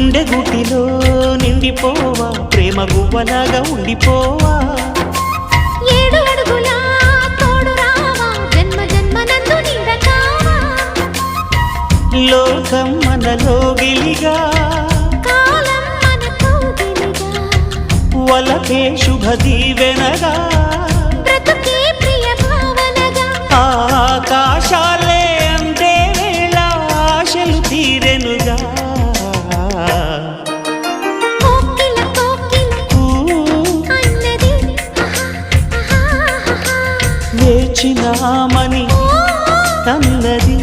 గుండె గుటిలో నిండిపోవా ప్రేమ గువ్వలాగా ఉండిపోవా 7 అడుగుల తోడు రావా జన్మ జన్మనందు నీడకావా లోకం మనలో గిలిగా కాలం మనతో గిలిగా వలకే శుభ దీవెనగా బ్రతుకే ప్రియ భావనగా ఆకాశాలే అందే వేళ ఆశలు తీరెనుగా కోకిల అన్నది వేచినామని అన్నది